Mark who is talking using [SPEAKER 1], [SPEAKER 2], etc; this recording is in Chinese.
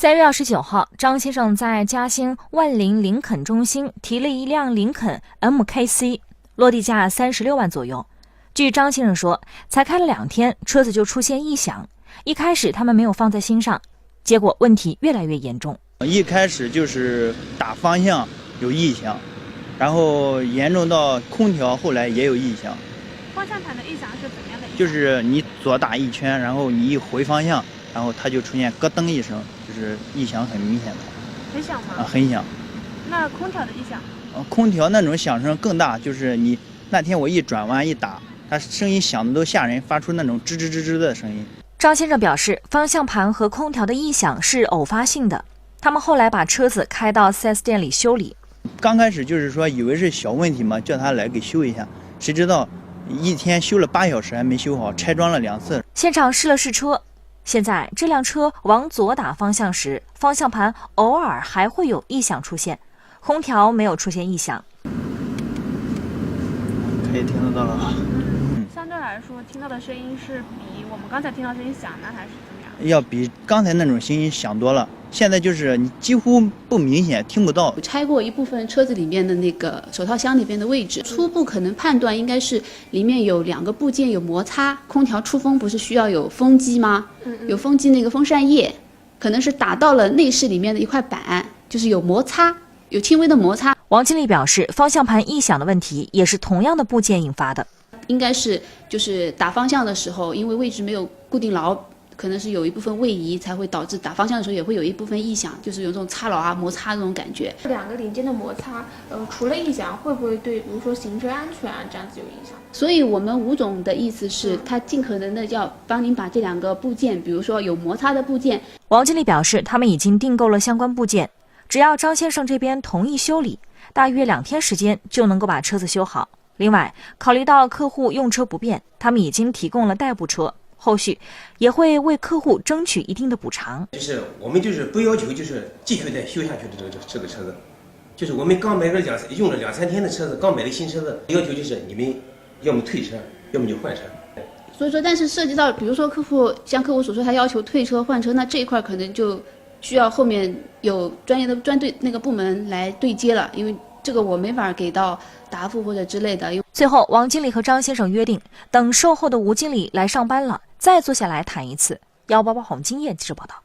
[SPEAKER 1] 3月29号，张先生在嘉兴万林林肯中心提了一辆林肯 MKC， 落地价36万左右。据张先生说，才开了2天，车子就出现异响。一开始他们没有放在心上，结果问题越来越严重。
[SPEAKER 2] 一开始就是打方向有异响，然后严重到空调后来也有异响。
[SPEAKER 3] 方向盘的异响是怎么样的异响？
[SPEAKER 2] 就是你左打一圈，然后你一回方向，然后它就出现咯噔一声，就是异响很明显的。
[SPEAKER 3] 很响吗？
[SPEAKER 2] 很响。
[SPEAKER 3] 那空调的异响？
[SPEAKER 2] 空调那种响声更大，就是你那天我一转弯一打，它声音响的都吓人，发出那种吱吱吱吱的声音。
[SPEAKER 1] 张先生表示，方向盘和空调的异响是偶发性的，他们后来把车子开到 4S 店里修理。
[SPEAKER 2] 刚开始就是说以为是小问题嘛，叫他来给修一下，谁知道一天修了8小时还没修好，拆装了2次。
[SPEAKER 1] 现场试了试车，现在这辆车往左打方向时，方向盘偶尔还会有异响出现，空调没有出现异响。
[SPEAKER 2] 可以听得到了。
[SPEAKER 3] 相对来说，听到的声音是比我们刚才听到声音响呢，还是怎么样？
[SPEAKER 2] 要比刚才那种声音响多了。现在就是你几乎不明显听不到。
[SPEAKER 4] 拆过一部分车子里面的那个手套箱里边的位置，初步可能判断应该是里面有2个部件有摩擦。空调出风不是需要有风机吗？有风机那个风扇叶，可能是打到了内饰里面的一块板，就是有摩擦，有轻微的摩擦。
[SPEAKER 1] 王经理表示，方向盘异响的问题也是同样的部件引发的，
[SPEAKER 4] 应该是就是打方向的时候，因为位置没有固定牢。可能是有一部分位移，才会导致打方向的时候也会有一部分异响，就是有这种擦牢啊、摩擦这种感觉。
[SPEAKER 3] 2个零件的摩擦，除了异响，会不会对比如说行车安全啊这样子有影响？
[SPEAKER 4] 所以我们吴总的意思是，他尽可能的要帮您把这2个部件，比如说有摩擦的部件。
[SPEAKER 1] 王经理表示，他们已经订购了相关部件，只要张先生这边同意修理，大约2天时间就能够把车子修好。另外，考虑到客户用车不便，他们已经提供了代步车。后续也会为客户争取一定的补偿。
[SPEAKER 5] 就是我们就是不要求就是继续再修下去的这个车子，就是我们刚买个用了2-3天的车子，刚买的新车子，要求就是你们要么退车，要么就换车。
[SPEAKER 4] 所以说，但是涉及到比如说像客户所说，他要求退车换车，那这一块可能就需要后面有专业的专对那个部门来对接了，因为这个我没法给到答复或者之类的。
[SPEAKER 1] 最后，王经理和张先生约定，等售后的吴经理来上班了，再坐下来谈一次。188红经验记者报道。